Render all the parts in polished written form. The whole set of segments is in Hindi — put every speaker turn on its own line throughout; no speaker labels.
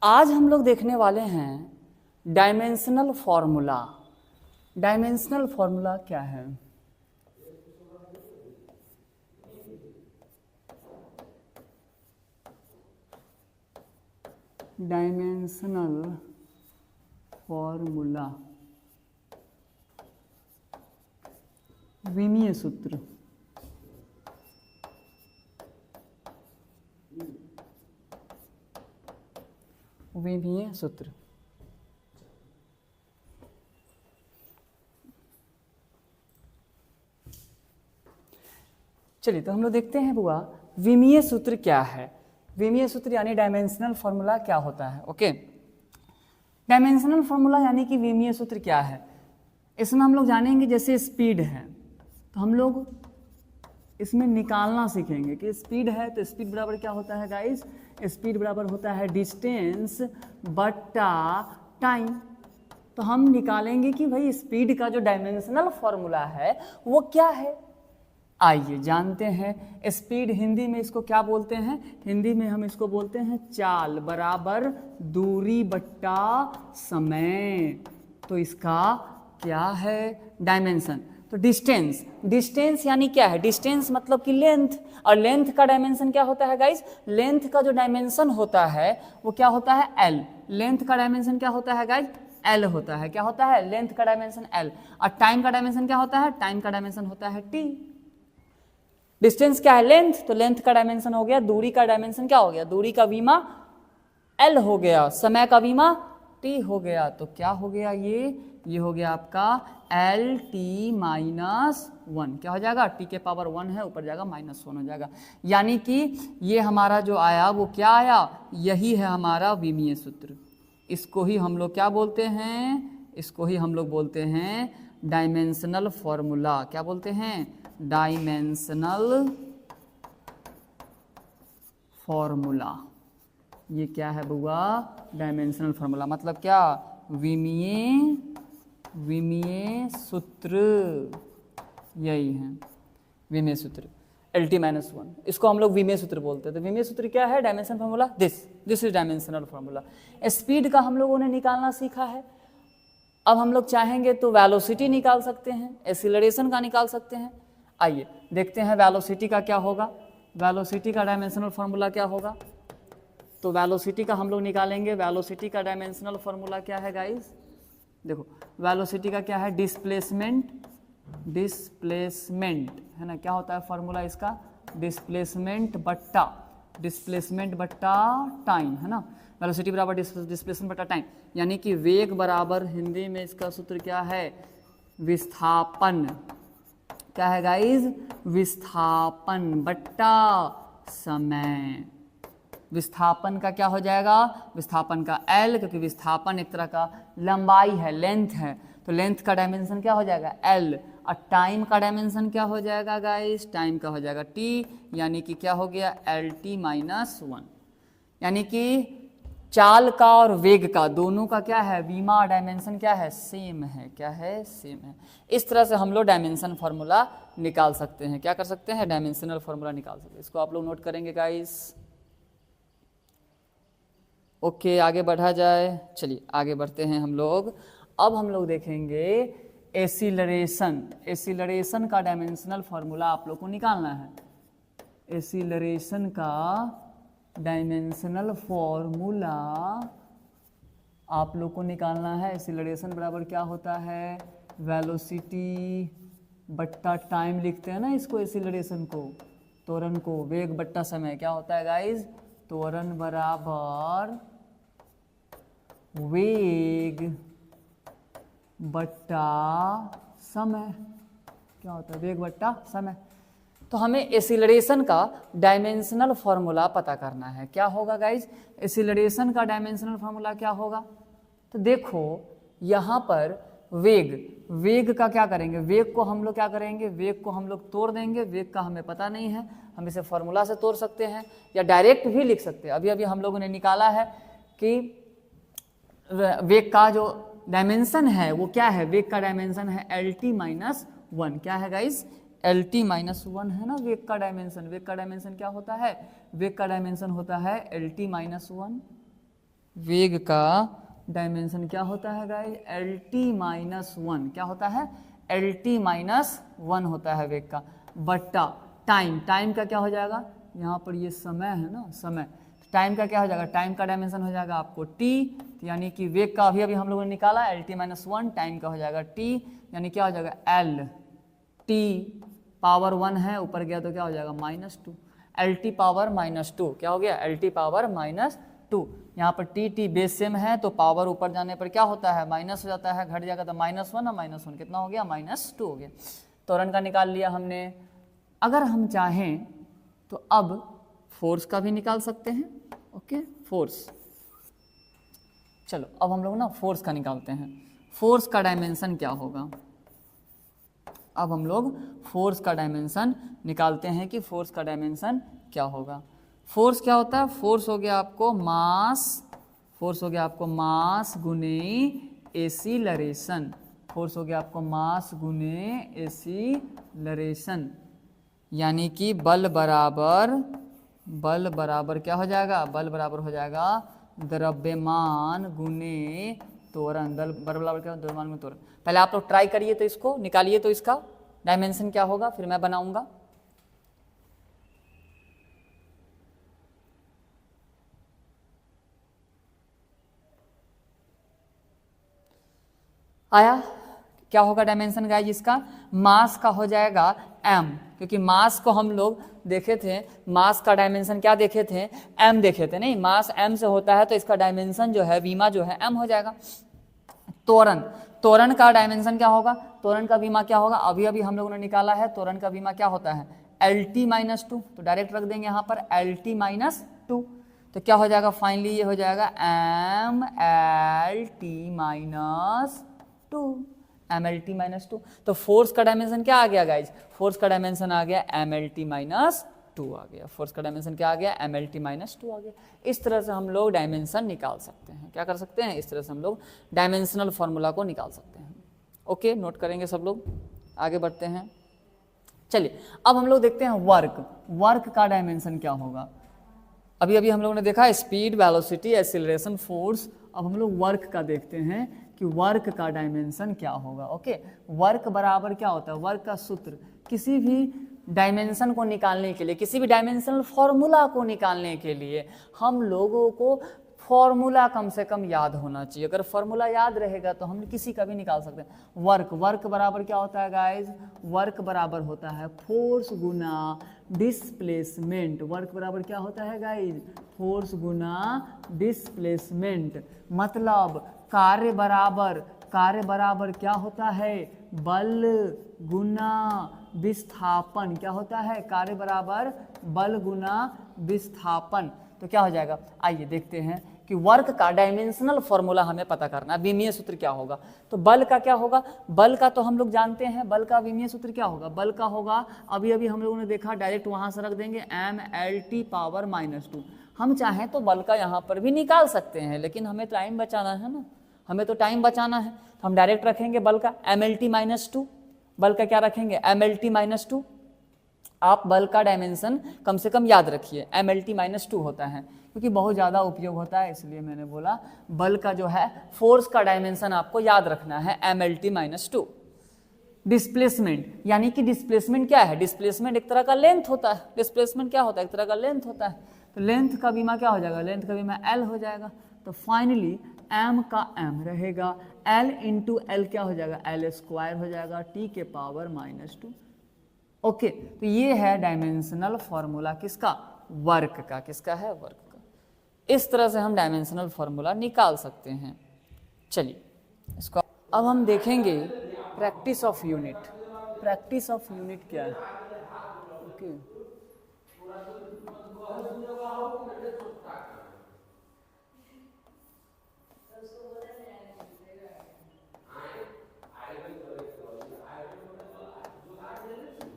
आज हम लोग देखने वाले हैं डायमेंशनल फॉर्मूला। डायमेंशनल फॉर्मूला क्या है? डायमेंशनल फॉर्मूला, विमीय सूत्र। विमीय सूत्र चलिए तो हम लोग देखते हैं बुआ विमीय सूत्र क्या है। विमीय सूत्र यानी डायमेंशनल फॉर्मूला क्या होता है। ओके, डायमेंशनल फॉर्मूला यानी कि विमीय सूत्र क्या है, इसमें हम लोग जानेंगे। जैसे स्पीड है तो हम लोग इसमें निकालना सीखेंगे कि स्पीड है तो स्पीड बराबर क्या होता है गाइस? स्पीड बराबर होता है डिस्टेंस बट्टा टाइम। तो हम निकालेंगे कि भाई स्पीड का जो डायमेंशनल फॉर्मूला है वो क्या है। आइए जानते हैं। स्पीड हिंदी में इसको क्या बोलते हैं? हिंदी में हम इसको बोलते हैं चाल बराबर दूरी बट्टा समय। तो इसका क्या है? डायमेंशन। तो डिस्टेंस, डिस्टेंस यानी क्या है? डिस्टेंस मतलब कि लेंथ, और लेंथ का डायमेंशन क्या होता है गाइस? लेंथ का जो डायमेंशन होता है वो क्या होता है? एल। लेंथ का डायमेंशन क्या होता है गाइस? एल होता है। क्या होता है? लेंथ का डायमेंशन एल। और टाइम का डायमेंशन क्या होता है? टाइम का डायमेंशन होता है टी। डिस्टेंस क्या है? लेंथ, तो लेंथ का डायमेंशन हो गया। दूरी का डायमेंशन क्या हो गया? दूरी का वीमा एल हो गया। समय का वीमा टी हो गया। तो क्या हो गया? ये हो गया आपका एल टी माइनस वन। क्या हो जाएगा? टी के पावर वन है, ऊपर जाएगा -1 हो जाएगा। यानी कि ये हमारा जो आया वो क्या आया? यही है हमारा विमीय सूत्र। इसको ही हम लोग क्या बोलते हैं? इसको ही हम लोग बोलते हैं डायमेंशनल फॉर्मूला। क्या बोलते हैं? Dimensional formula. ये क्या है बुआ? डायमेंशनल फॉर्मूला मतलब क्या? विमीय सूत्र, यही है विमीय सूत्र। LT-1 इसको हम लोग विमीय सूत्र बोलते हैं। तो विमीय सूत्र क्या है? Dimension formula. This is dimensional formula. Speed का हम लोगों ने निकालना सीखा है। अब हम लोग चाहेंगे तो वेलोसिटी निकाल सकते हैं, एक्सीलरेशन का निकाल सकते हैं। आइए देखते हैं वेलोसिटी का क्या होगा। वेलोसिटी का डायमेंशनल फॉर्मूला क्या होगा? तो वेलोसिटी का हम लोग निकालेंगे। वेलोसिटी का डायमेंशनल फॉर्मूला क्या है गाइस? देखो वेलोसिटी का क्या है? डिस्प्लेसमेंट है ना। क्या होता है फॉर्मूला इसका? डिस्प्लेसमेंट बट्टा टाइम, है ना। वेलोसिटी बराबर डिस्प्लेसमेंट बट्टा टाइम, यानी कि वेग बराबर हिंदी में इसका सूत्र क्या है? विस्थापन। क्या है गाइस? विस्थापन बट्टा समय। विस्थापन का क्या हो जाएगा? विस्थापन का एल, क्योंकि विस्थापन एक तरह का लंबाई है, लेंथ है। तो लेंथ का डायमेंशन क्या हो जाएगा? एल। और टाइम का डायमेंशन क्या हो जाएगा गाइस? टाइम का हो जाएगा टी, यानी कि क्या हो गया? LT-1। यानी कि चाल का और वेग का दोनों का क्या है? वीमा डायमेंशन क्या है? सेम है। क्या है? सेम है। इस तरह से हम लोग डायमेंशन फॉर्मूला निकाल सकते हैं। क्या कर सकते हैं? डायमेंशनल फॉर्मूला निकाल सकते हैं। इसको आप लोग नोट करेंगे गाइस। ओके, आगे बढ़ा जाए। चलिए आगे बढ़ते हैं हम लोग। अब हम लोग देखेंगे एसिलरेशन। एसिलरेशन का डायमेंशनल फॉर्मूला आप लोग को निकालना है। एसिलरेशन का डायमेंशनल फॉर्मूला आप लोग को निकालना है। एसिलरेशन बराबर क्या होता है? वेलोसिटी बट्टा टाइम लिखते हैं ना इसको, एसिलरेशन को, त्वरण को। वेग बट्टा समय क्या होता है गाइस? त्वरण बराबर वेग बट्टा समय। क्या होता है? वेग बट्टा समय। तो हमें एसिलरेशन का डायमेंशनल फॉर्मूला पता करना है। क्या होगा गाइस? एसिलरेशन का डायमेंशनल फॉर्मूला क्या होगा? तो देखो यहाँ पर वेग का क्या करेंगे? वेग को हम लोग क्या करेंगे? वेग को हम लोग तोड़ देंगे। वेग का हमें पता नहीं है, हम इसे फॉर्मूला से तोड़ सकते हैं या डायरेक्ट भी लिख सकते हैं। अभी हम लोगों ने निकाला है कि वेग का जो डायमेंशन है वो क्या है? वेग का डायमेंशन है LT-1। क्या है गाइस? LT-1 है ना वेग का डायमेंशन। वेग का डायमेंशन क्या होता है? वेग का डायमेंशन होता है LT-1। वेग का डायमेंशन क्या होता है गाइस, LT-1 क्या होता है, LT-1 होता है वेग का, बट्टा टाइम का क्या हो जाएगा, यहाँ पर ये समय है ना, समय, टाइम का क्या हो जाएगा, टाइम का डायमेंशन हो जाएगा आपको t, यानी कि वेग का अभी हम लोगों ने निकाला LT-1, टाइम का हो जाएगा t, यानी क्या हो जाएगा LT⁻1 है, ऊपर गया तो क्या हो जाएगा -2, LT⁻2 क्या हो गया, LT⁻2, यहाँ पर t बेस सेम है तो पावर ऊपर जाने पर क्या होता है, माइनस हो जाता है, घट जाएगा तो -1 और -1 कितना हो गया, -2 हो गया। त्वरण का निकाल लिया हमने। अगर हम चाहें तो अब फोर्स का भी निकाल सकते हैं। ओके, फोर्स, चलो अब हम लोग ना फोर्स का निकालते हैं। फोर्स का डायमेंशन क्या होगा, अब हम लोग फोर्स का डायमेंशन निकालते हैं कि फोर्स का डायमेंशन क्या होगा। फोर्स क्या होता है, फोर्स हो गया आपको मास, फोर्स हो गया आपको मास गुने एसीलरेशन, फोर्स हो गया आपको मास गुने एसीलरेशन, यानी कि बल बराबर क्या हो जाएगा, बल बराबर हो जाएगा द्रव्यमान गुने त्वरण, बल बराबर क्या, द्रव्यमान गुने त्वरण। पहले आप लोग ट्राई करिए तो इसको निकालिए तो इसका डायमेंशन क्या होगा, फिर मैं बनाऊंगा। आया, क्या होगा डायमेंशन गाइस इसका, मास का हो जाएगा m, क्योंकि मास को हम लोग देखे थे, मास का डायमेंशन क्या देखे थे, m देखे थे, नहीं, मास m से होता है तो इसका डायमेंशन जो है वीमा जो है m हो जाएगा। त्वरण का डायमेंशन क्या होगा, त्वरण का वीमा क्या होगा, अभी अभी हम लोगों ने निकाला है, त्वरण का वीमा क्या होता है LT-2, तो डायरेक्ट रख देंगे यहाँ पर LT-2, तो क्या हो जाएगा फाइनली, ये हो जाएगा MLT-2, तो फोर्स का डायमेंशन क्या आ गया गाइज, फोर्स का डायमेंशन आ गया MLT-2 आ गया, फोर्स का डायमेंशन क्या आ गया, MLT-2 आ गया। इस तरह से हम लोग डायमेंशन निकाल सकते हैं, क्या कर सकते हैं, इस तरह से हम लोग डायमेंशनल फॉर्मूला को निकाल सकते हैं। ओके, नोट करेंगे सब लोग, आगे बढ़ते हैं। चलिए अब हम लोग देखते हैं वर्क का डायमेंशन क्या होगा। अभी अभी हम लोगों ने देखा स्पीड, वेलोसिटी, एक्सीलरेशन, फोर्स, अब हम लोग वर्क का देखते हैं कि वर्क का डायमेंशन क्या होगा। ओके, वर्क बराबर क्या होता है, वर्क का सूत्र, किसी भी डायमेंशन को निकालने के लिए, किसी भी डायमेंशनल फॉर्मूला को निकालने के लिए हम लोगों को फॉर्मूला कम से कम याद होना चाहिए। अगर फॉर्मूला याद रहेगा तो हम किसी का भी निकाल सकते हैं। वर्क बराबर क्या होता है गाइज, वर्क बराबर होता है फोर्स गुना डिस्प्लेसमेंट। वर्क बराबर क्या होता है गाइज, फोर्स गुना डिस्प्लेसमेंट, मतलब कार्य बराबर क्या होता है, बल गुना विस्थापन, क्या होता है, कार्य बराबर बल गुना विस्थापन। तो क्या हो जाएगा, आइए देखते हैं कि वर्क का डायमेंशनल फॉर्मूला हमें पता करना है, विमीय सूत्र क्या होगा। तो बल का क्या होगा, बल का तो हम लोग जानते हैं, बल का विमीय सूत्र क्या होगा, बल का होगा अभी अभी हम लोगों ने देखा, डायरेक्ट वहां से रख देंगे MLT⁻²। हम चाहें तो बल का यहाँ पर भी निकाल सकते हैं, लेकिन हमें टाइम बचाना है ना, हमें तो टाइम बचाना है, तो हम डायरेक्ट रखेंगे बल का MLT-2, बल का क्या रखेंगे MLT-2। आप बल का डायमेंशन कम से कम याद रखिए, MLT-2 होता है, क्योंकि बहुत ज़्यादा उपयोग होता है, इसलिए मैंने बोला बल का जो है फोर्स का डायमेंशन आपको याद रखना है MLT-2। डिस्प्लेसमेंट, यानी कि डिस्प्लेसमेंट क्या है, डिस्प्लेसमेंट एक तरह का लेंथ होता है, डिस्प्लेसमेंट क्या होता है, एक तरह का लेंथ होता है, तो लेंथ का बीमा क्या हो जाएगा, लेंथ का बीमा L हो जाएगा। तो फाइनली m का m रहेगा, L इंटू L क्या हो जाएगा, L² हो जाएगा T⁻²। ओके, तो ये है डायमेंशनल फॉर्मूला किसका, वर्क का, किसका है, वर्क का। इस तरह से हम डायमेंशनल फॉर्मूला निकाल सकते हैं। चलिए इसको अब हम देखेंगे practice of unit. Practice of unit क्या है, okay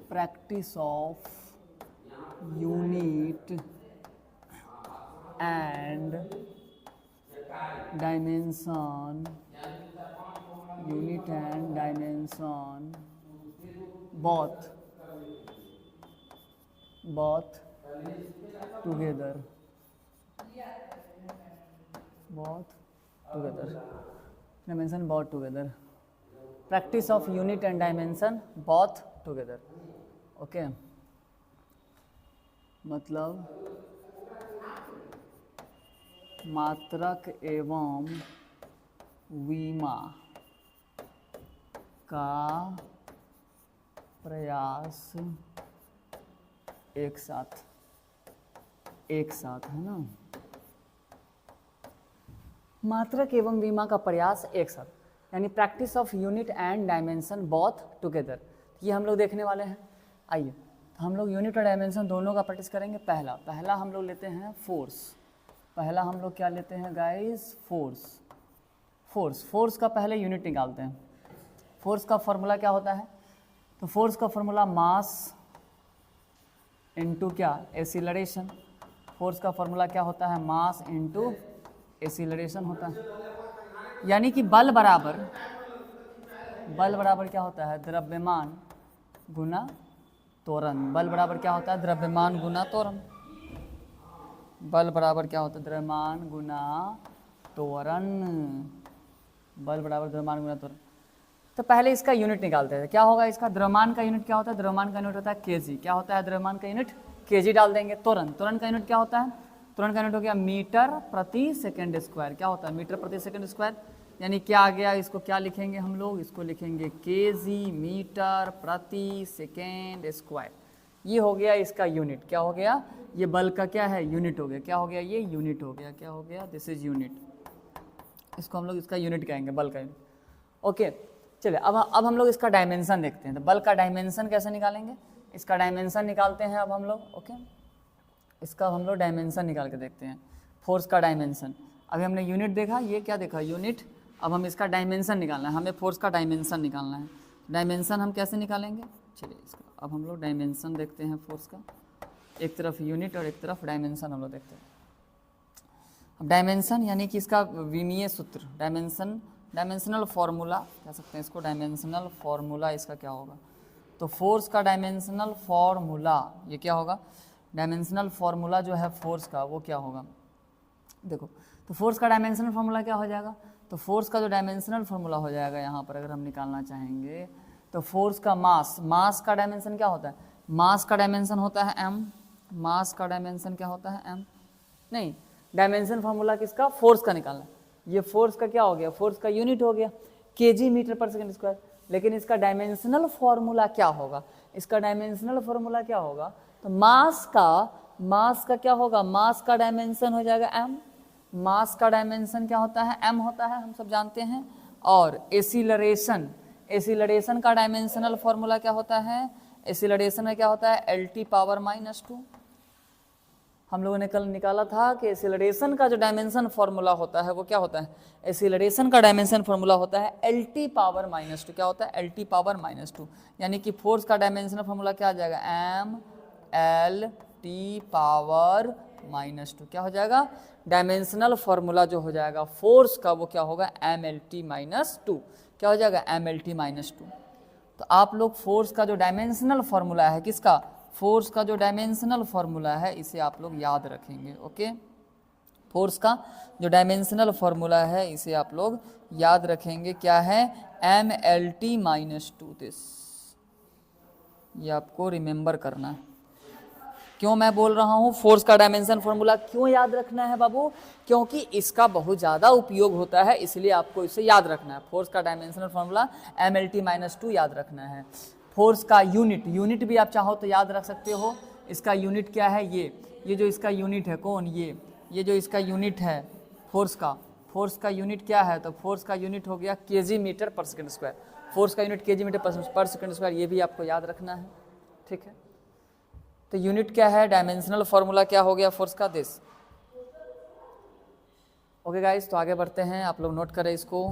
practice of unit and dimension, unit and dimension both together, both together, dimension both together, practice of unit and dimension both together. Okay, मतलब मात्रक एवं विमा का प्रयास एक साथ है ना, मात्रक एवं विमा का प्रयास एक साथ, यानी practice of unit and dimension both together, ये हम लोग देखने वाले हैं। आइए तो हम लोग यूनिट और डायमेंशन दोनों का प्रैक्टिस करेंगे। पहला हम लोग लेते हैं फोर्स। पहला हम लोग क्या लेते हैं गाइस? फोर्स का पहले यूनिट निकालते हैं। फोर्स का फॉर्मूला क्या होता है? तो फोर्स का फॉर्मूला मास इनटू क्या? एक्सीलरेशन। फोर्स का फॉर्मूला क्या होता है? मास इनटू एक्सीलरेशन होता है, यानी कि बल बराबर क्या होता है? द्रव्यमान गुना त्वरण। बल बराबर क्या होता है? द्रव्यमान गुना त्वरण। बल बराबर क्या होता है? द्रव्यमान गुना त्वरण। बल बराबर द्रव्यमान गुना त्वरण। तो पहले इसका यूनिट निकालते हैं। क्या होगा इसका? द्रव्यमान का यूनिट क्या होता है? द्रव्यमान का यूनिट होता है केजी। क्या होता है द्रव्यमान का यूनिट? केजी डाल देंगे। त्वरण का यूनिट क्या होता है? त्वरण का यूनिट हो गया मीटर प्रति सेकंड स्क्वायर। क्या होता है? मीटर प्रति सेकंड स्क्वायर। यानी क्या आ गया? इसको क्या लिखेंगे हम लोग? इसको लिखेंगे केजी, मीटर प्रति सेकंड स्क्वायर। ये हो गया इसका यूनिट। क्या हो गया? ये बल का क्या है? यूनिट हो गया। क्या हो गया? ये यूनिट हो गया। क्या हो गया? This is unit. इसको हम लोग इसका यूनिट कहेंगे, बल का यूनिट। ओके, चलिए अब हम लोग इसका डायमेंशन देखते हैं। तो बल का डायमेंशन कैसे निकालेंगे? इसका डायमेंशन निकालते हैं अब हम लोग। ओके, इसका हम लोग डायमेंशन निकाल के देखते हैं। फोर्स का डायमेंशन, अभी हमने यूनिट देखा, ये क्या देखा? यूनिट। अब हम इसका डायमेंशन निकालना है, हमें फोर्स का डायमेंशन निकालना है। डायमेंशन हम कैसे निकालेंगे? चलिए इसका अब हम लोग डायमेंशन देखते हैं फोर्स का। एक तरफ यूनिट और एक तरफ डायमेंशन हम लोग देखते हैं। अब डायमेंशन यानी कि इसका विमीय सूत्र, डायमेंशनल फॉर्मूला कह सकते हैं इसको। डायमेंशनल फॉर्मूला इसका क्या होगा? तो फोर्स का डायमेंशनल फॉर्मूला ये क्या होगा? डायमेंशनल फॉर्मूला जो है फोर्स का वो क्या होगा? देखो, तो फोर्स का डायमेंशनल फॉर्मूला क्या हो जाएगा? तो फोर्स का जो डायमेंशनल फॉर्मूला हो जाएगा यहाँ पर अगर हम निकालना चाहेंगे, तो फोर्स का मास का डायमेंशन क्या होता है? मास का डायमेंशन होता है m। मास का डायमेंशन क्या होता है? m। नहीं, डायमेंशन फॉर्मूला किसका? फोर्स का निकालना। ये फोर्स का क्या हो गया? फोर्स का यूनिट हो गया केजी, मीटर पर सेकंड स्क्वायर। लेकिन इसका डायमेंशनल फॉर्मूला क्या होगा? इसका डायमेंशनल फॉर्मूला क्या होगा? तो मास का क्या होगा? मास का डायमेंशन हो जाएगा m। मास का डायमेंशन क्या होता है? m होता है, हम सब जानते हैं। और एसिलरेशन का डायमेंशनल फॉर्मूला क्या होता है? एसिलरेशन में क्या होता है? LT power -2। हम लोगों ने कल निकाला था कि एसिलरेशन का जो डायमेंशन फॉर्मूला होता है वो क्या होता है? एसिलरेशन का डायमेंशन फॉर्मूला होता है LT पावर -2। क्या होता है? LT power -2। यानी कि फोर्स का डायमेंशनल फॉर्मूला क्या आ जाएगा? MLT power -2। क्या हो जाएगा? डायमेंशनल फॉर्मूला जो हो जाएगा फोर्स का वो क्या होगा? MLT -2। क्या हो जाएगा? MLT -2। तो आप लोग फोर्स का जो डायमेंशनल फॉर्मूला है, किसका? फोर्स का जो डायमेंशनल फॉर्मूला है इसे आप लोग याद रखेंगे। ओके, फोर्स का जो डायमेंशनल फॉर्मूला है इसे आप लोग याद रखेंगे। क्या है? MLT -2। दिस ये आपको रिमेंबर करना है। क्यों मैं बोल रहा हूँ फोर्स का डायमेंशन फॉर्मूला क्यों याद रखना है बाबू? क्योंकि इसका बहुत ज़्यादा उपयोग होता है, इसलिए आपको इसे याद रखना है। फोर्स का डायमेंशनल फॉर्मूला MLT -2 याद रखना है। फोर्स का यूनिट भी आप चाहो तो याद रख सकते हो। इसका यूनिट क्या है? ये जो इसका यूनिट है, कौन? ये जो इसका यूनिट है फोर्स का यूनिट क्या है? तो फोर्स का यूनिट हो गया केजी, मीटर पर सेकंड स्क्वायर। फोर्स का यूनिट केजी, मीटर पर सेकंड स्क्वायर, ये भी आपको याद रखना है। ठीक है, तो यूनिट क्या है? डायमेंशनल फॉर्मूला क्या हो गया फोर्स का? दिस। ओके गाइस, तो आगे बढ़ते हैं। आप लोग नोट करें इसको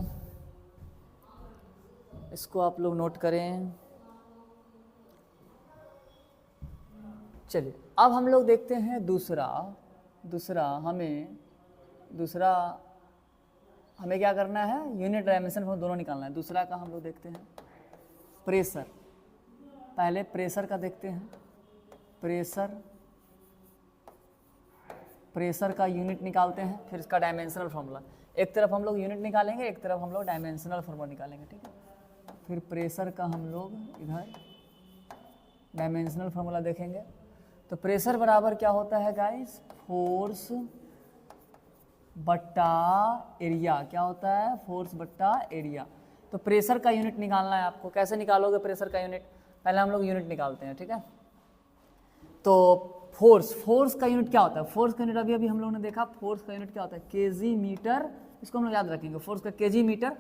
आप लोग नोट करें। चलिए अब हम लोग देखते हैं दूसरा हमें क्या करना है? यूनिट डायमेंशन दोनों निकालना है। दूसरा का हम लोग देखते हैं प्रेशर। पहले प्रेशर का देखते हैं। प्रेशर का यूनिट निकालते हैं, फिर इसका डायमेंशनल फार्मूला। एक तरफ हम लोग यूनिट निकालेंगे, एक तरफ हम लोग डायमेंशनल फार्मूला निकालेंगे, ठीक है। फिर प्रेशर का हम लोग इधर डायमेंशनल फार्मूला देखेंगे। तो प्रेशर बराबर क्या होता है गाइस, फोर्स बट्टा एरिया। क्या होता है, फोर्स बट्टा एरिया। तो प्रेशर का यूनिट निकालना है आपको। कैसे निकालोगे प्रेशर का यूनिट, पहले हम लोग यूनिट निकालते हैं, ठीक है। तो फोर्स का यूनिट क्या होता है, फोर्स का यूनिट अभी हम लोगों ने देखा, फोर्स का यूनिट क्या होता है, केजी मीटर। इसको हम लोग याद रखेंगे, फोर्स का केजी मीटर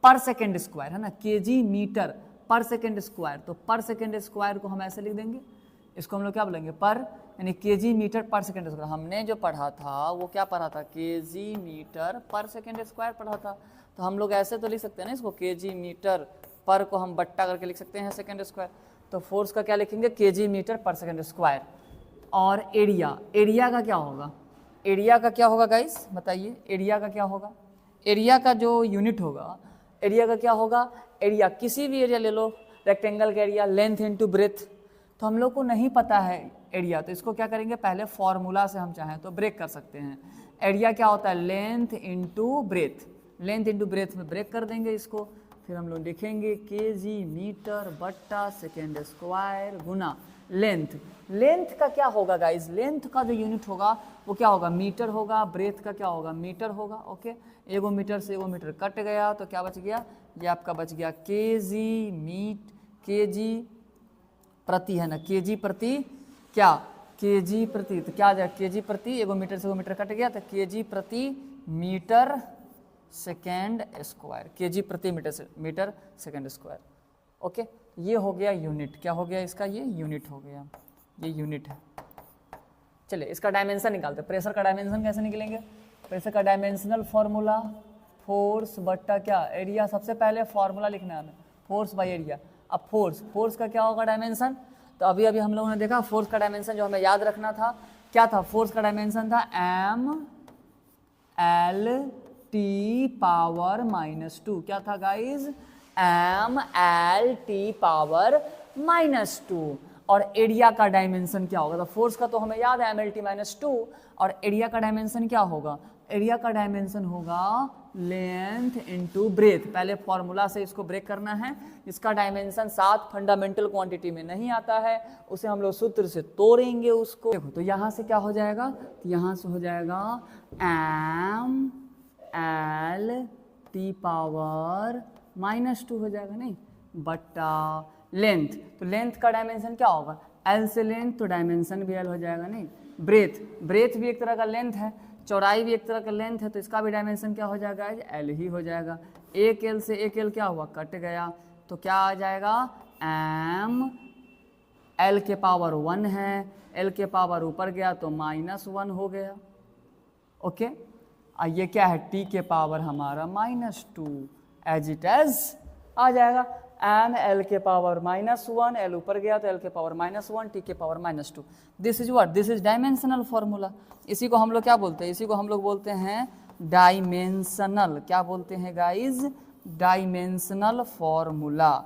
पर सेकेंड स्क्वायर, है ना, केजी मीटर पर सेकेंड स्क्वायर। तो पर सेकेंड स्क्वायर को हम ऐसे लिख देंगे, इसको हम लोग क्या बोलेंगे, पर, यानी केजी मीटर पर सेकेंड स्क्वायर। हमने जो पढ़ा था वो क्या पढ़ा था, केजी मीटर पर सेकेंड स्क्वायर पढ़ा था। तो हम लोग ऐसे तो लिख सकते हैं ना इसको, केजी मीटर पर को हम बट्टा करके लिख सकते हैं सेकेंड स्क्वायर। तो फोर्स का क्या लिखेंगे, केजी मीटर पर सेकेंड स्क्वायर। और एरिया का क्या होगा, एरिया का क्या होगा गाइस बताइए, एरिया का क्या होगा, एरिया का जो यूनिट होगा, एरिया का क्या होगा, एरिया किसी भी एरिया ले लो, रेक्टेंगल का एरिया, लेंथ इनटू ब्रेथ। तो हम लोग को नहीं पता है एरिया, तो इसको क्या करेंगे, पहले फॉर्मूला से हम चाहें तो ब्रेक कर सकते हैं। एरिया क्या होता है, length into breadth, length into breadth में ब्रेक कर देंगे इसको। फिर हम लोग लिखेंगे केजी मीटर बट्टा सेकेंड स्क्वायर गुना लेंथ। लेंथ का क्या होगा गाइज, लेंथ का जो यूनिट होगा वो क्या होगा, मीटर होगा। ब्रेथ का क्या होगा, मीटर होगा। ओके, एगो मीटर से एगो मीटर कट गया तो क्या बच गया, ये आपका बच गया केजी केजी प्रति, है ना, केजी प्रति, क्या केजी प्रति, तो क्या आ जाएगा केजी प्रति, एगो मीटर से एगो मीटर कट गया तो केजी प्रति मीटर सेकेंड स्क्वायर, केजी प्रति मीटर सेकेंड स्क्वायर। ओके, ये हो गया यूनिट, क्या हो गया इसका, ये यूनिट हो गया, ये यूनिट है। चलिए इसका डायमेंशन निकालते हैं। प्रेशर का डायमेंशन कैसे निकलेंगे, प्रेशर का डायमेंशनल फॉर्मूला फोर्स बट्टा क्या एरिया। सबसे पहले फॉर्मूला लिखना है हमें, फोर्स बाय एरिया। अब फोर्स का क्या होगा डायमेंशन, तो अभी हम लोगों ने देखा फोर्स का डायमेंशन जो हमें याद रखना था क्या था, फोर्स का डायमेंशन था एम एल टी पावर -2। क्या था guys, M L T power -2। और एरिया का डायमेंशन क्या होगा, तो फोर्स का तो हमें याद है एम एल टी -2, और एरिया का डायमेंशन क्या होगा, एरिया का डायमेंशन होगा लेंथ इनटू ब्रेथ। पहले फॉर्मूला से इसको ब्रेक करना है। इसका डायमेंशन 7 फंडामेंटल क्वांटिटी में नहीं आता है, उसे हम लोग सूत्र से तोड़ेंगे उसको। देखो तो यहाँ से क्या हो जाएगा, तो यहाँ से हो जाएगा एम एल टी पावर -2 हो जाएगा, नहीं, बट्टा लेंथ। तो लेंथ का डायमेंशन क्या होगा, एल से लेंथ तो डायमेंशन भी एल हो जाएगा, नहीं। ब्रेथ भी एक तरह का लेंथ है, चौड़ाई भी एक तरह का लेंथ है, तो इसका भी डायमेंशन क्या हो जाएगा, एल ही हो जाएगा। एक एल से एक एल क्या हुआ, कट गया, तो क्या आ जाएगा, एम एल के पावर 1 है, एल के पावर ऊपर गया तो -1 हो गया। ओके, ये क्या है, टी के पावर हमारा -2, एज इट एज आ जाएगा। एम एल के पावर -1, एल ऊपर गया तो एल के पावर -1, टी के power -2। This is what, this is dimensional formula. इसी को हम लोग क्या बोलते हैं, इसी को हम लोग बोलते हैं डायमेंशनल, क्या बोलते हैं guys, dimensional formula.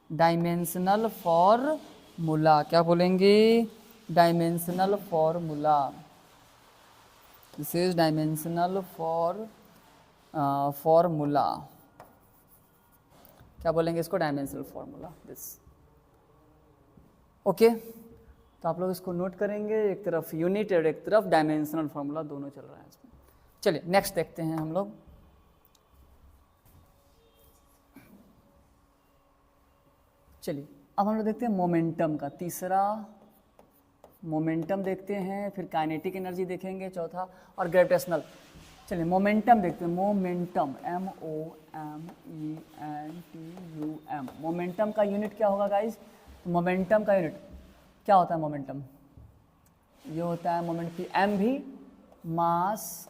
Dimensional formula क्या बोलेंगे, dimensional formula. This is dimensional formula, क्या बोलेंगे इसको, डायमेंशनल फॉर्मूला दिस। ओके, तो आप लोग इसको नोट करेंगे, एक तरफ यूनिट और एक तरफ डायमेंशनल फॉर्मूला, दोनों चल रहा है इसमें। चलिए नेक्स्ट देखते हैं हम लोग। चलिए अब हम लोग देखते हैं मोमेंटम का, तीसरा मोमेंटम देखते हैं, फिर काइनेटिक एनर्जी देखेंगे चौथा, और ग्रेविटेशनल। चलिए मोमेंटम देखते हैं, मोमेंटम MOMENTUM। मोमेंटम का यूनिट क्या होगा गाइज, मोमेंटम का यूनिट क्या होता है, मोमेंटम ये होता है मोमेंट की एम भी मास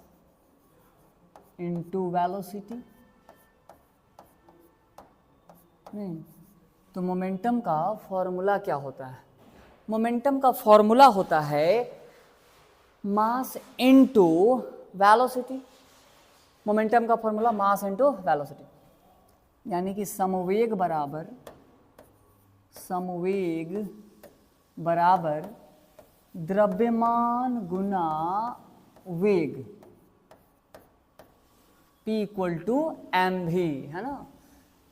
इनटू वेलोसिटी। नहीं, तो मोमेंटम का फॉर्मूला क्या होता है, मोमेंटम का फॉर्मूला होता है मास इनटू वेलोसिटी। मोमेंटम का फॉर्मूला मास इनटू वेलोसिटी, यानी कि समवेग बराबर द्रव्यमान गुना वेग, P इक्वल टू mv, है ना।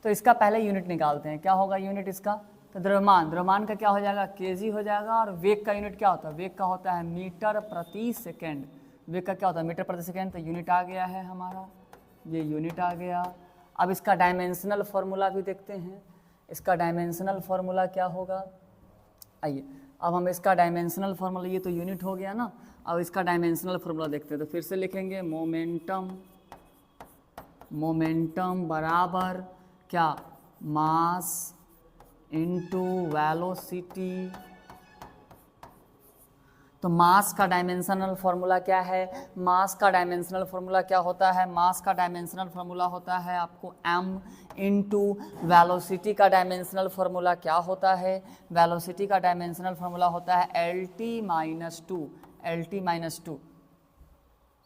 तो इसका पहले यूनिट निकालते हैं, क्या होगा यूनिट इसका, तो द्रव्यमान, द्रव्यमान का क्या हो जाएगा kg हो जाएगा, और वेग का यूनिट क्या होता है, वेग का होता है मीटर प्रति सेकेंड, वेग का क्या होता है मीटर प्रति सेकेंड, तो यूनिट आ गया है हमारा, ये यूनिट आ गया। अब इसका डायमेंशनल फॉर्मूला भी देखते हैं, इसका डायमेंशनल फॉर्मूला क्या होगा, आइए अब हम इसका डायमेंशनल फॉर्मूला, ये तो यूनिट हो गया ना, अब इसका डायमेंशनल फॉर्मूला देखते हैं, तो फिर से लिखेंगे मोमेंटम, मोमेंटम बराबर क्या, मास इनटू वेलोसिटी। तो मास का डायमेंशनल फॉर्मूला क्या है, मास का डायमेंशनल फॉर्मूला क्या होता है, मास का डायमेंशनल फॉर्मूला होता है आपको m इनटू वेलोसिटी का डायमेंशनल फॉर्मूला क्या होता है, वेलोसिटी का डायमेंशनल फॉर्मूला होता है LT माइनस टू।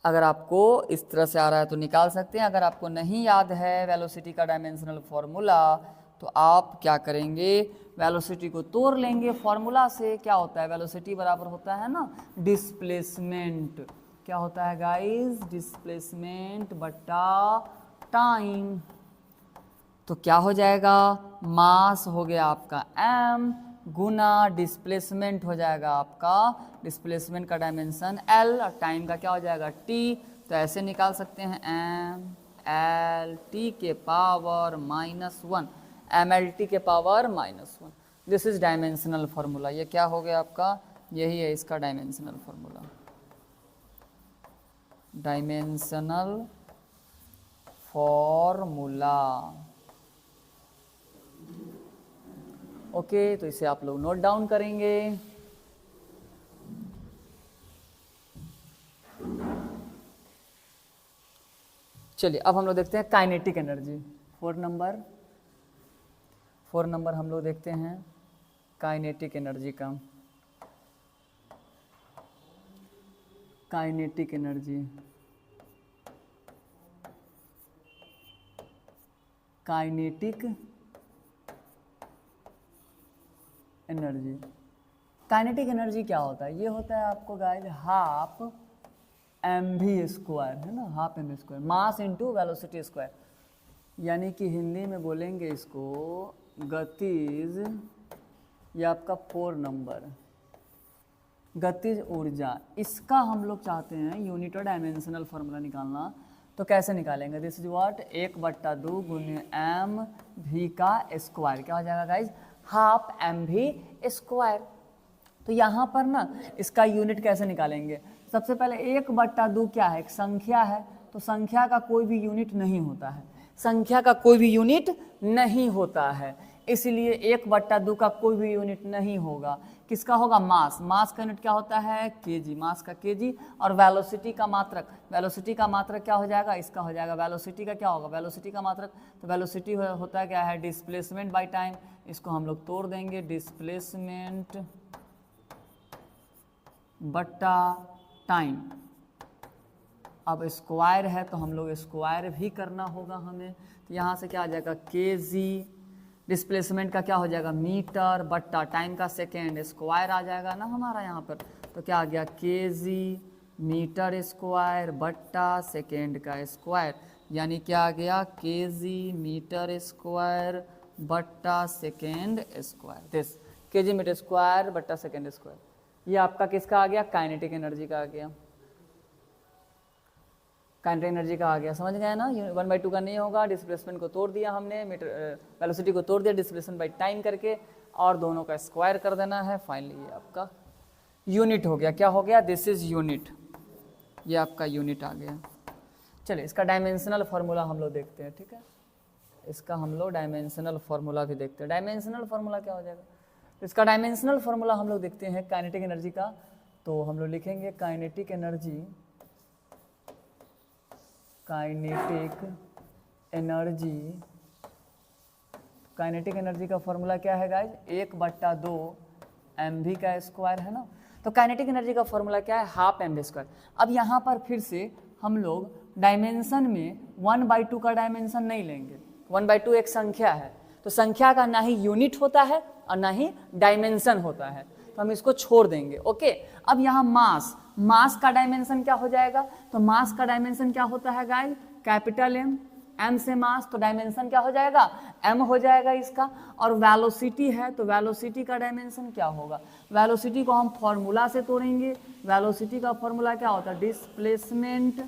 अगर आपको इस तरह से आ रहा है तो निकाल सकते हैं, अगर आपको नहीं याद है वेलोसिटी का डायमेंशनल फॉर्मूला तो आप क्या करेंगे, वेलोसिटी को तोड़ लेंगे फॉर्मूला से, क्या होता है वेलोसिटी बराबर होता है ना डिस्प्लेसमेंट, क्या होता है गाइस, डिस्प्लेसमेंट बटा टाइम। तो क्या हो जाएगा, मास हो गया आपका m गुना डिस्प्लेसमेंट हो जाएगा आपका, डिस्प्लेसमेंट का डायमेंशन l, और टाइम का क्या हो जाएगा t। तो ऐसे निकाल सकते हैं m l t के पावर -1, mlt के power -1, this is dimensional formula. ये क्या हो गया आपका, यही है इसका dimensional formula, dimensional formula. Okay, तो इसे आप लोग नोट डाउन करेंगे। चलिए अब हम लोग देखते हैं काइनेटिक एनर्जी, 4 नंबर हम लोग देखते हैं काइनेटिक एनर्जी का। Kinetic energy, kinetic energy, kinetic energy क्या होता है, ये होता है आपको गाइस हाफ mv स्क्वायर, है ना, half mv square, mass into velocity square, यानी कि हिंदी में बोलेंगे इसको गतिज, ये आपका 4 नंबर गतिज ऊर्जा, इसका हम लोग चाहते हैं यूनिट और डायमेंशनल फार्मूला निकालना। तो कैसे निकालेंगे, दिस इज व्हाट 1/2 गुने एम भी का स्क्वायर, क्या हो जाएगा गाइज, हाफ एम भी स्क्वायर। तो यहाँ पर ना इसका यूनिट कैसे निकालेंगे, सबसे पहले 1/2 क्या है, एक संख्या है, तो संख्या का कोई भी यूनिट नहीं होता है, संख्या का कोई भी यूनिट नहीं होता है, इसलिए 1/2 का कोई भी यूनिट नहीं होगा। किसका होगा, मास, मास का यूनिट क्या होता है केजी, मास का केजी, और वेलोसिटी का मात्रक, वेलोसिटी का मात्रक क्या हो जाएगा, इसका हो जाएगा वेलोसिटी का क्या होगा, वेलोसिटी का मात्रक, तो वेलोसिटी होता है क्या है डिस्प्लेसमेंट बाय टाइम, इसको हम लोग तोड़ देंगे, डिस्प्लेसमेंट बट्टा टाइम। अब स्क्वायर है तो हम लोग स्क्वायर भी करना होगा हमें, तो यहाँ से क्या आ जाएगा केजी, डिस्प्लेसमेंट का क्या हो जाएगा मीटर बट्टा टाइम का सेकेंड, स्क्वायर आ जाएगा ना हमारा यहाँ पर, तो क्या आ गया केजी मीटर स्क्वायर बट्टा सेकेंड का स्क्वायर, यानी क्या आ गया केजी मीटर स्क्वायर बट्टा second square, this kg metre square बट्टा सेकेंड स्क्वायर। ये आपका किसका आ गया, काइनेटिक एनर्जी का आ गया, काइनेटिक एनर्जी का आ गया, समझ गए ना। 1/2 का नहीं होगा, डिस्प्लेसमेंट को तोड़ दिया हमने, मीटर वेलोसिटी को तोड़ दिया डिस्प्लेसमेंट बाय टाइम करके, और दोनों का स्क्वायर कर देना है, फाइनली ये आपका यूनिट हो गया, क्या हो गया, दिस इज यूनिट, ये आपका यूनिट आ गया। चलिए इसका डायमेंशनल फार्मूला हम लोग देखते हैं, ठीक है, इसका हम लोग डायमेंशनल फार्मूला भी देखते हैं। डायमेंशनल फार्मूला क्या हो जाएगा, तो इसका डायमेंशनल फार्मूला हम लोग देखते हैं काइनेटिक एनर्जी का, तो हम लोग लिखेंगे kinetic energy, kinetic energy, kinetic energy का फॉर्मूला क्या है गाइज, 1/2 mv का स्क्वायर, है ना। तो काइनेटिक एनर्जी का फॉर्मूला क्या है, हाफ mv स्क्वायर। अब यहाँ पर फिर से हम लोग डायमेंशन में 1/2 का डायमेंशन नहीं लेंगे, 1/2 एक संख्या है, तो संख्या का ना ही यूनिट होता है और ना ही डायमेंशन होता है, तो हम इसको छोड़ देंगे। ओके, अब यहाँ मास, मास का डायमेंशन क्या हो जाएगा, तो मास का डायमेंशन क्या होता है गाइस, कैपिटल एम, एम से मास, तो डायमेंशन क्या हो जाएगा, एम हो जाएगा इसका। और वेलोसिटी है तो वेलोसिटी का डायमेंशन क्या होगा, वेलोसिटी को हम फॉर्मूला से तोड़ेंगे। वेलोसिटी का फॉर्मूला क्या होता है, डिस्प्लेसमेंट,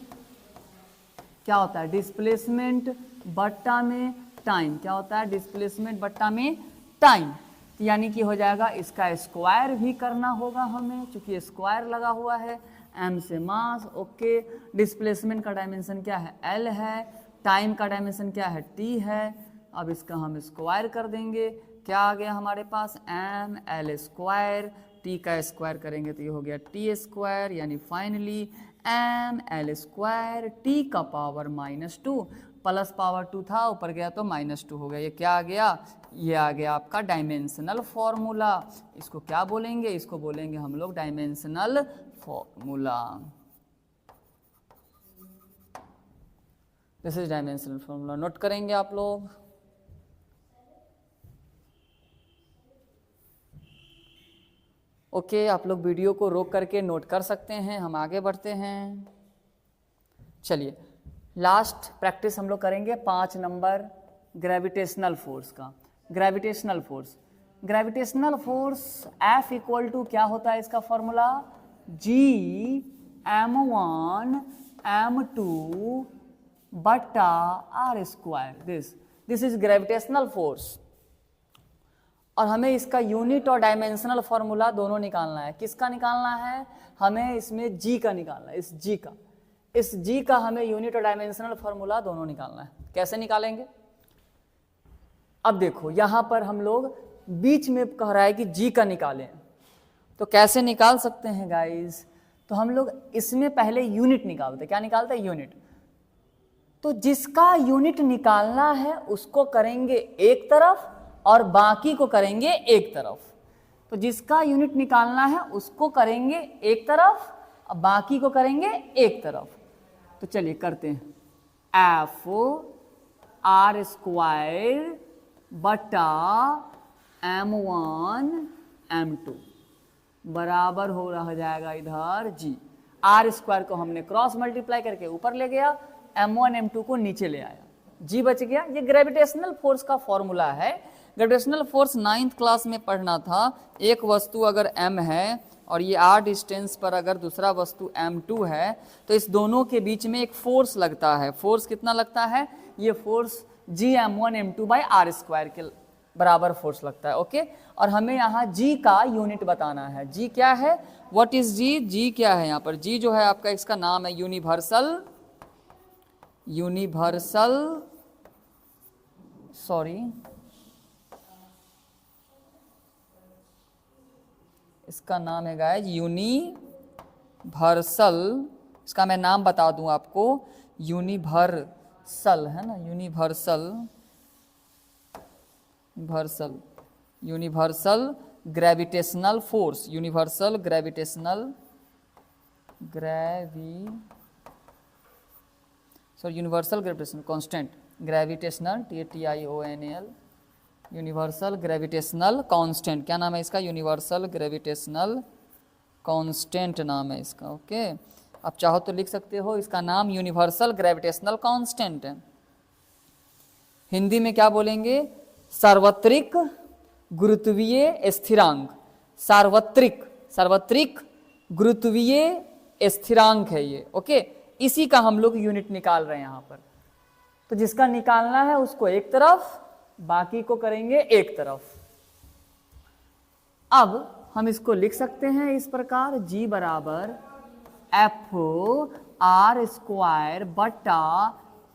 क्या होता है, डिस्प्लेसमेंट बट्टा में टाइम, क्या होता है, डिस्प्लेसमेंट बट्टा में टाइम। यानी कि हो जाएगा, इसका स्क्वायर भी करना होगा हमें, क्योंकि स्क्वायर लगा हुआ है, एम से मास, ओके। डिस्प्लेसमेंट का डायमेंशन क्या है, एल है, टाइम का डायमेंशन क्या है, टी है। अब इसका हम स्क्वायर कर देंगे, क्या आ गया हमारे पास, एम एल स्क्वायर, टी का स्क्वायर करेंगे तो ये हो गया टी स्क्वायर, यानी finally M L square T का पावर -2, प्लस पावर 2 था, ऊपर गया तो -2 हो गया। ये क्या आ गया, ये आ गया आपका डायमेंशनल फॉर्मूला। इसको क्या बोलेंगे, इसको बोलेंगे हम लोग dimensional formula. This is dimensional formula, note करेंगे आप लोग। ओके, आप लोग वीडियो को रोक करके नोट कर सकते हैं, हम आगे बढ़ते हैं। चलिए लास्ट प्रैक्टिस हम लोग करेंगे 5 नंबर ग्रेविटेशनल फोर्स का। Gravitational force, gravitational force F equal to क्या होता है इसका फॉर्मूला, G(m1 m2 बट्टा r square, this is gravitational force. और हमें इसका यूनिट और डायमेंशनल फॉर्मूला दोनों निकालना है। किसका निकालना है, हमें इसमें G का निकालना है, इस G का हमें यूनिट और डायमेंशनल फॉर्मूला दोनों निकालना है। कैसे निकालेंगे, अब देखो यहां पर हम लोग बीच में कह रहा है कि G का निकालें, तो कैसे निकाल सकते हैं गाइस, तो हम लोग इसमें पहले यूनिट निकालते, क्या निकालते हैं, यूनिट। तो जिसका यूनिट निकालना है उसको करेंगे एक तरफ और बाकी को करेंगे एक तरफ। तो जिसका यूनिट निकालना है उसको करेंगे एक तरफ और बाकी को करेंगे एक तरफ। तो चलिए करते हैं, एफ आर स्क्वायर बटा m1 m2 बराबर हो रहा जाएगा इधर G। आर स्क्वायर को हमने क्रॉस मल्टीप्लाई करके ऊपर ले गया, m1 m2 को नीचे ले आया, G बच गया। ये ग्रेविटेशनल फोर्स का फॉर्मूला है। ग्रेविटेशनल फोर्स 9th क्लास में पढ़ना था। एक वस्तु अगर m है और ये r डिस्टेंस पर अगर दूसरा वस्तु m2 है, तो इस दोनों के बीच में एक फोर्स लगता है। फोर्स कितना लगता है, ये force G(m1 m2 by r square के बराबर फोर्स लगता है, ओके। और हमें यहाँ G का यूनिट बताना है। G क्या है, व्हाट इज G, G क्या है यहाँ पर, G जो है आपका, इसका नाम है यूनिवर्सल इसका नाम है गाइस यूनिवर्सल। इसका मैं नाम बता दूं आपको, यूनिवर्सल है ना, universal gravitational force, universal gravitational constant, gravitational TIONAL, universal gravitational constant. क्या नाम है इसका, यूनिवर्सल ग्रेविटेशनल कांस्टेंट नाम है इसका, ओके। आप चाहो तो लिख सकते हो, इसका नाम यूनिवर्सल ग्रेविटेशनल कांस्टेंट है। हिंदी में क्या बोलेंगे, सार्वत्रिक गुरुत्वीय स्थिरांक, सार्वत्रिक गुरुत्वीय स्थिरांक है ये, ओके। इसी का हम लोग यूनिट निकाल रहे हैं यहाँ पर। तो जिसका निकालना है उसको एक तरफ, बाकी को करेंगे एक तरफ। अब हम इसको लिख सकते हैं इस प्रकार, G बराबर एफ आर स्क्वायर बटा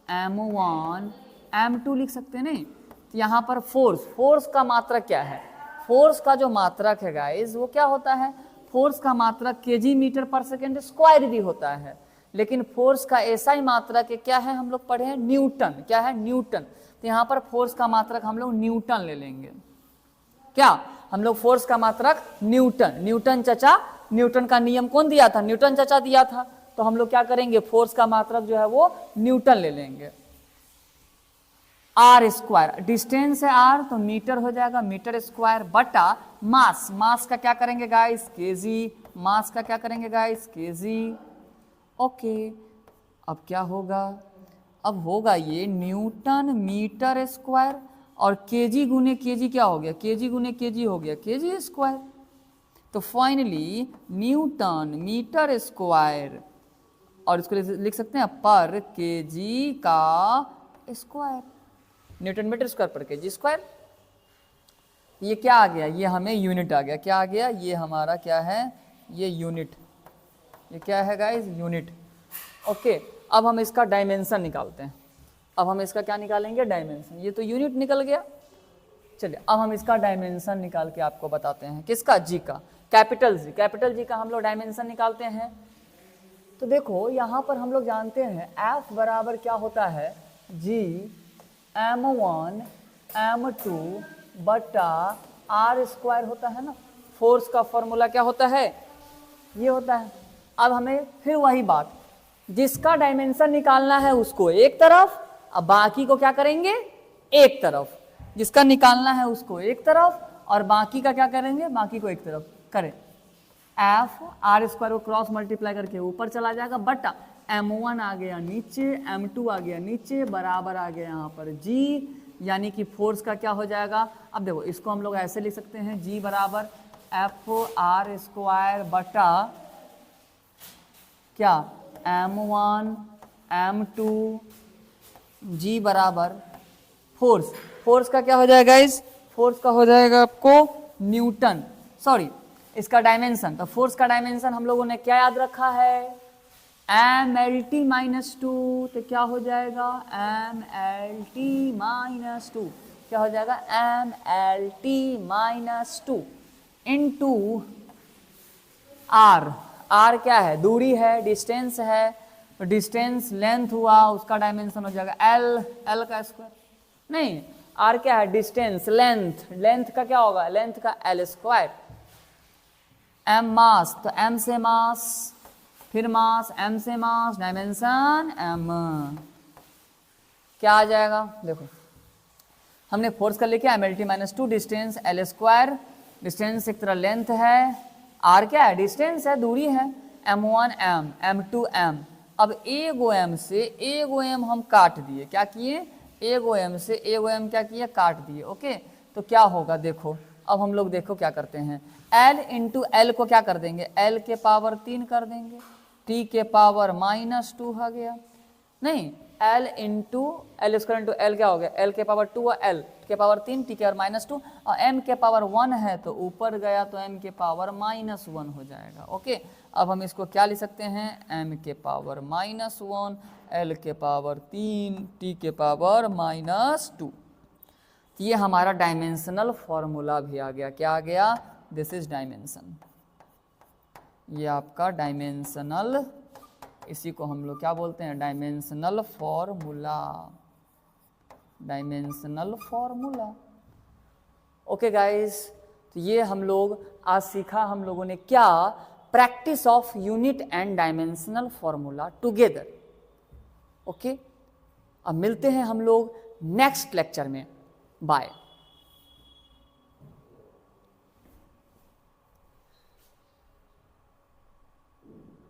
m1 m2 लिख सकते हैं, नहीं। तो यहाँ पर फोर्स का मात्रक क्या है, फोर्स का जो मात्रक है गाइस वो क्या होता है, फोर्स का मात्रक kg मीटर पर सेकेंड स्क्वायर भी होता है, लेकिन फोर्स का ऐसा ही मात्रक है, क्या है, हम लोग पढ़े हैं न्यूटन, क्या है, न्यूटन। तो यहाँ पर फोर्स का मात्रक हम लोग न्यूटन ले लेंगे, क्या, हम लोग फोर्स का मात्रक न्यूटन चचा, न्यूटन का नियम कौन दिया था, न्यूटन चचा दिया था। तो हम लोग क्या करेंगे, फोर्स का मात्रक जो है वो न्यूटन ले लेंगे। आर स्क्वायर, डिस्टेंस है r तो मीटर हो जाएगा, मीटर स्क्वायर बटा मास का क्या करेंगे गाइस, kg मास का क्या करेंगे गाइस, केजी। ओके, अब क्या होगा, अब होगा ये न्यूटन मीटर स्क्वायर, और केजी गुने केजी क्या हो गया, केजी गुने केजी हो गया केजी स्क्वायर। तो फाइनली न्यूटन मीटर स्क्वायर, और इसको लिख सकते हैं पर केजी का स्क्वायर, न्यूटन मीटर स्क्वायर पर केजी स्क्वायर। ये क्या आ गया, ये हमें यूनिट आ गया, क्या आ गया, ये हमारा क्या है, ये यूनिट, ये क्या है गाइस, यूनिट। ओके, अब हम इसका डायमेंशन निकालते हैं। अब हम इसका क्या निकालेंगे, डायमेंशन। ये तो यूनिट निकल गया। चलिए अब हम इसका डायमेंशन निकाल के आपको बताते हैं, किसका, जी का, कैपिटल जी, कैपिटल जी का हम लोग डायमेंशन निकालते हैं। तो देखो यहाँ पर हम लोग जानते हैं F बराबर क्या होता है, जी m1 m2 बटा r स्क्वायर होता है ना। फोर्स का फॉर्मूला क्या होता है, ये होता है। अब हमें फिर वही बात, जिसका डायमेंशन निकालना है उसको एक तरफ, अब बाकी को क्या करेंगे, एक तरफ। जिसका निकालना है उसको एक तरफ, और बाकी का क्या करेंगे, बाकी को एक तरफ करें। एफ आर स्क्वायर को क्रॉस मल्टीप्लाई करके ऊपर चला जाएगा, बटा m1 आ गया नीचे, m2 आ गया नीचे, बराबर आ गया यहाँ पर g, यानी कि फोर्स का क्या हो जाएगा। अब देखो इसको हम लोग ऐसे लिख सकते हैं, g बराबर एफ आर स्क्वायर बटा क्या, m1 m2, g बराबर फोर्स, फोर्स का क्या हो जाएगा इस, फोर्स का हो जाएगा आपको न्यूटन, सॉरी इसका डायमेंशन। तो फोर्स का डायमेंशन हम लोगों ने क्या याद रखा है, M L T minus two. तो क्या हो जाएगा, M L T minus two, क्या हो जाएगा, M L T minus two into R. R क्या है, दूरी है, डिस्टेंस है, तो डिस्टेंस लेंथ हुआ, उसका डायमेंशन हो जाएगा एल, एल का स्क्वायर नहीं, आर क्या है, डिस्टेंस, लेंथ, लेंथ का क्या होगा, लेंथ का एल स्क्वायर। एम मास, तो एम से मास, फिर मास, एम से मास, डायमेंशन एम, क्या आ जाएगा, देखो हमने फोर्स का लिखा M L T minus two, distance L square, distance एक तरह लेंथ है, आर क्या है, डिस्टेंस है, दूरी है, m1 m, m2 m। अब एगो m से एगो m हम काट दिए, क्या किए, एगो m से एगो m क्या किए, काट दिए। ओके, तो क्या होगा, देखो अब हम लोग देखो क्या करते हैं, l इंटू एल को क्या कर देंगे, l के पावर 3 कर देंगे, t के पावर -2 हो गया, नहीं l into L square into L क्या हो गया, l के पावर 2 और l के पावर 3, t के पावर -2, और m के पावर 1 है तो ऊपर गया तो m के पावर -1 हो जाएगा। ओके, अब हम इसको क्या लिख सकते हैं, m के पावर -1, l के पावर 3, t के पावर -2। ये हमारा डायमेंशनल फॉर्मूला भी आ गया, क्या आ गया, दिस इज डायमेंशन, ये आपका डायमेंशनल, इसी को हम लोग क्या बोलते हैं, dimensional formula, dimensional formula. Okay guys, तो ये हम लोग आज सीखा हम लोगों ने क्या, practice of unit and dimensional formula together. Okay, अब मिलते हैं हम लोग नेक्स्ट लेक्चर में, बाय।